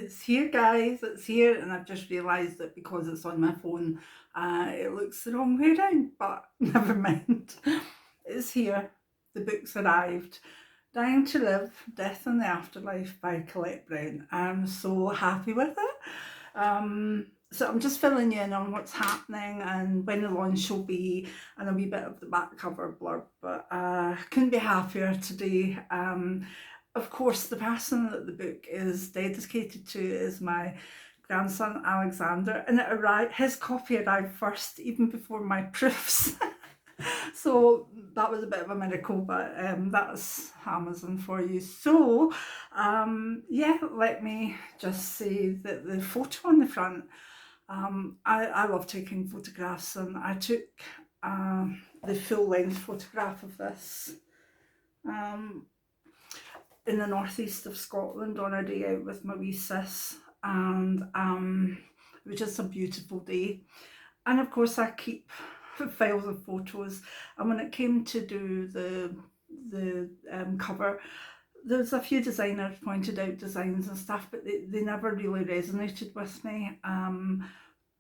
It's here, guys, it's here, and I've just realised that because it's on my phone, it looks the wrong way around, but never mind. It's here. The book's arrived. Dying to Live, Death in the Afterlife by Colette Brown. I'm so happy with it. So I'm just filling you in on what's happening and when the launch will be and a wee bit of the back cover blurb, but couldn't be happier today. Of course, the person that the book is dedicated to is my grandson Alexander, and his copy arrived first, even before my proofs. So that was a bit of a miracle, but that's Amazon for you. So yeah, let me just say that the photo on the front, I love taking photographs, and I took the full length photograph of this in the northeast of Scotland on a day out with my wee sis, and it was just a beautiful day. And of course I keep files of photos, and when it came to do the cover, there's a few designers pointed out designs and stuff, but they never really resonated with me, and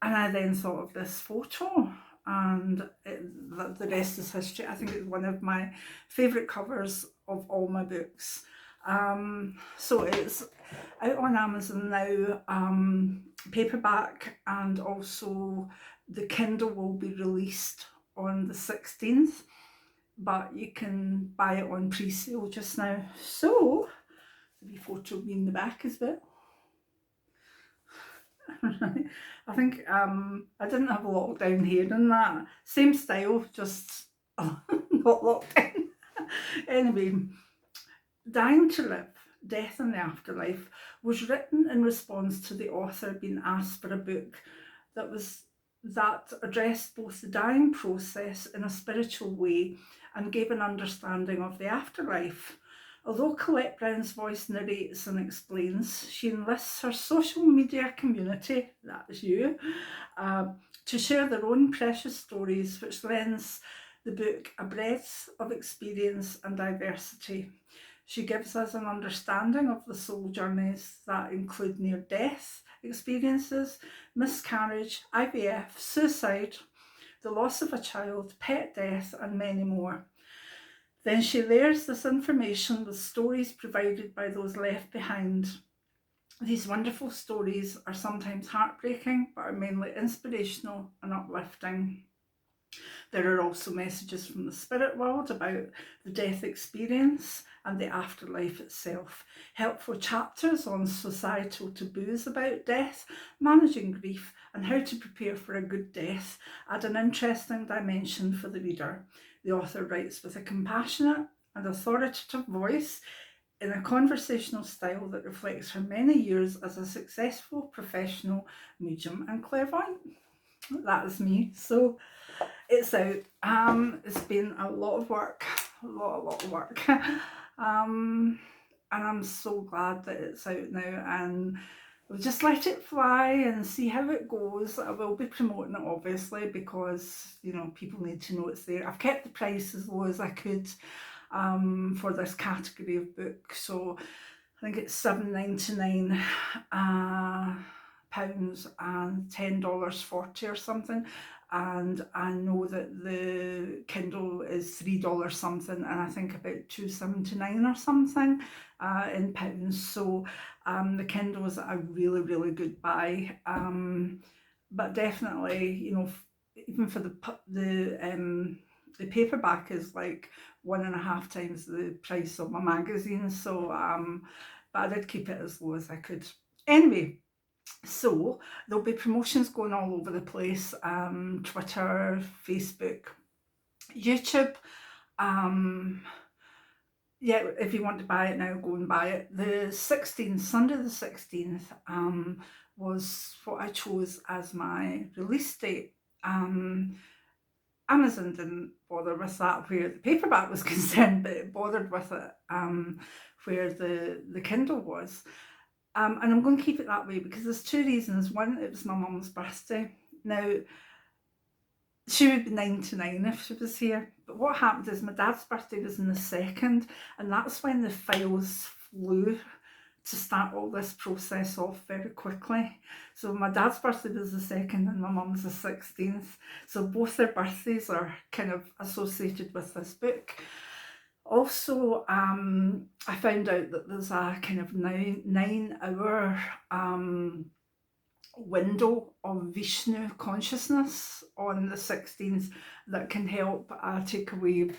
I then thought of this photo, and the rest is history. I think it's one of my favourite covers of all my books. So it's out on Amazon now, paperback, and also the Kindle will be released on the 16th, but you can buy it on pre-sale just now. So the wee photo will be in the back as well. I think I didn't have lockdown hair in that. Same style, just not lockdown. Anyway, Dying to Live, Death in the Afterlife was written in response to the author being asked for a book that addressed both the dying process in a spiritual way and gave an understanding of the afterlife. Although Colette Brown's voice narrates and explains, she enlists her social media community, that is you, to share their own precious stories, which lends the book a breadth of experience and diversity. She gives us an understanding of the soul journeys that include near-death experiences, miscarriage, IVF, suicide, the loss of a child, pet death, and many more. Then she layers this information with stories provided by those left behind. These wonderful stories are sometimes heartbreaking, but are mainly inspirational and uplifting. There are also messages from the spirit world about the death experience and the afterlife itself, helpful chapters on societal taboos about death, managing grief, and how to prepare for a good death add an interesting dimension for the reader. The author writes with a compassionate and authoritative voice in a conversational style that reflects her many years as a successful professional medium and clairvoyant. That is me. So it's out. It's been a lot of work, a lot of work. And I'm so glad that it's out now, and we'll just let it fly and see how it goes. I will be promoting it, obviously, because people need to know it's there. I've kept the price as low as I could for this category of book, so I think it's £7.99 pounds and $10.40 or something. And I know that the Kindle is $3 something, and I think about $2.79 or something in pounds. So the Kindle is a really, really good buy. But definitely, even for the paperback is like 1.5 times the price of my magazine. So, but I did keep it as low as I could. Anyway. So there'll be promotions going all over the place, Twitter, Facebook, YouTube. Yeah, if you want to buy it now, go and buy it. The 16th, Sunday the 16th, was what I chose as my release date. Amazon didn't bother with that where the paperback was concerned, but it bothered with it where the Kindle was. And I'm going to keep it that way because there's two reasons. One, it was my mum's birthday. Now, she would be 99 if she was here. But what happened is my dad's birthday was on the 2nd, and that's when the files flew to start all this process off very quickly. So my dad's birthday was the 2nd and my mum's the 16th. So both their birthdays are kind of associated with this book. Also, I found out that there's a kind of 9 hour window of Vishnu consciousness on the 16th that can help take away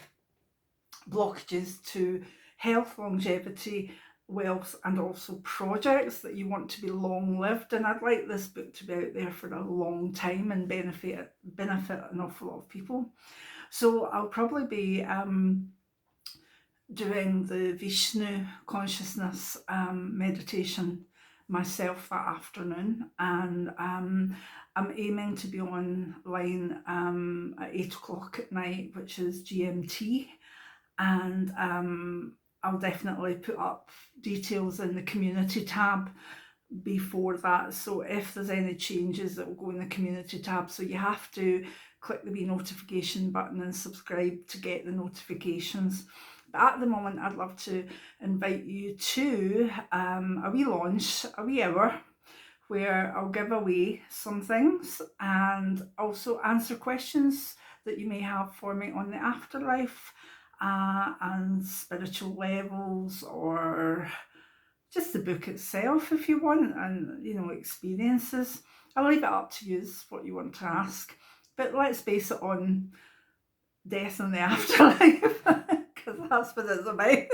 blockages to health, longevity, wealth, and also projects that you want to be long lived. And I'd like this book to be out there for a long time and benefit an awful lot of people. So I'll probably be doing the Vishnu consciousness meditation myself that afternoon, and I'm aiming to be online at 8 o'clock at night, which is GMT, and I'll definitely put up details in the community tab before that, so if there's any changes that will go in the community tab, so you have to click the wee notification button and subscribe to get the notifications. But at the moment I'd love to invite you to a wee launch, a wee hour, where I'll give away some things and also answer questions that you may have for me on the afterlife and spiritual levels, or just the book itself if you want, and experiences. I'll leave it up to you what you want to ask, but let's base it on death and the afterlife because that's what it's about.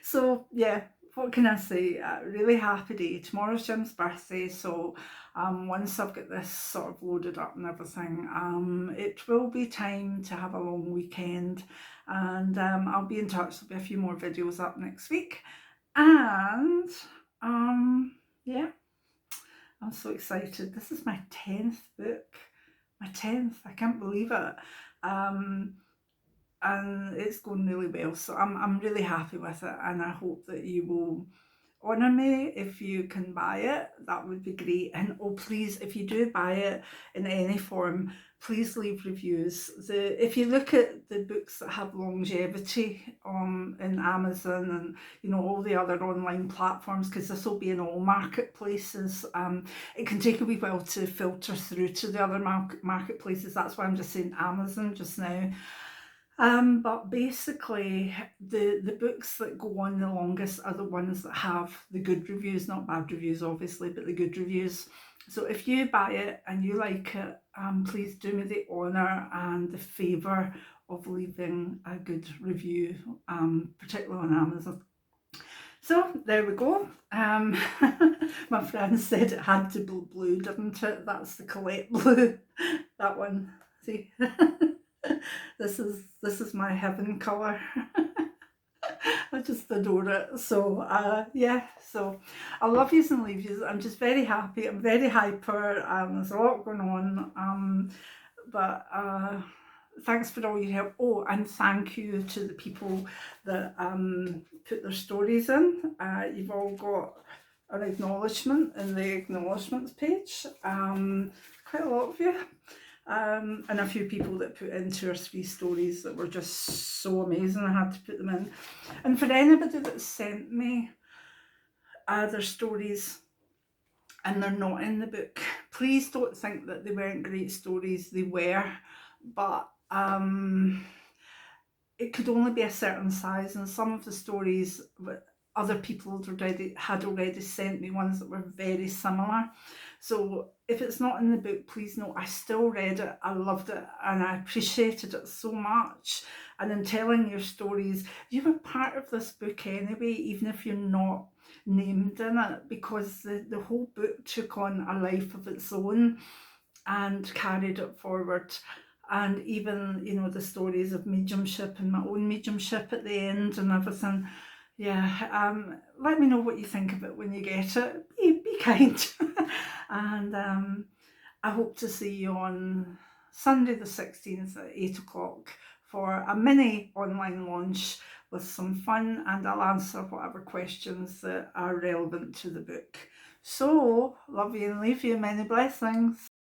So yeah, what can I say? Really happy day. Tomorrow's Jim's birthday, so once I've got this sort of loaded up and everything, it will be time to have a long weekend, and I'll be in touch. There'll be a few more videos up next week, and yeah, I'm so excited. This is my 10th book. My 10th, I can't believe it. And it's going really well, so I'm really happy with it, and I hope that you will honour me. If you can buy it, that would be great. And oh please, if you do buy it in any form, please leave reviews. If you look at the books that have longevity in Amazon and all the other online platforms, because this will be in all marketplaces, it can take a wee while to filter through to the other marketplaces. That's why I'm just saying Amazon just now. But basically the books that go on the longest are the ones that have the good reviews, not bad reviews obviously, but the good reviews. So if you buy it and you like it, please do me the honour and the favour of leaving a good review, particularly on Amazon. So there we go. My friend said it had to be blue, didn't it? That's the Colette blue, that one, see? This is my heaven colour. I just adore it. So yeah, so I love yous and leave yous. I'm just very happy. I'm very hyper. There's a lot going on. But thanks for all your help. Oh, and thank you to the people that put their stories in. You've all got an acknowledgement in the acknowledgements page. Quite a lot of you. And a few people that put in 2 or 3 stories that were just so amazing, I had to put them in. And for anybody that sent me their stories and they're not in the book, please don't think that they weren't great stories. They were, but it could only be a certain size, and some of the stories other people had already sent me ones that were very similar. So if it's not in the book, please know I still read it, I loved it, and I appreciated it so much. And in telling your stories, you were part of this book anyway, even if you're not named in it, because the whole book took on a life of its own and carried it forward. And even, the stories of mediumship and my own mediumship at the end and everything. Yeah, let me know what you think of it when you get it. Be kind. And I hope to see you on Sunday the 16th at 8 o'clock for a mini online launch with some fun, and I'll answer whatever questions that are relevant to the book. So, love you and leave you. Many blessings.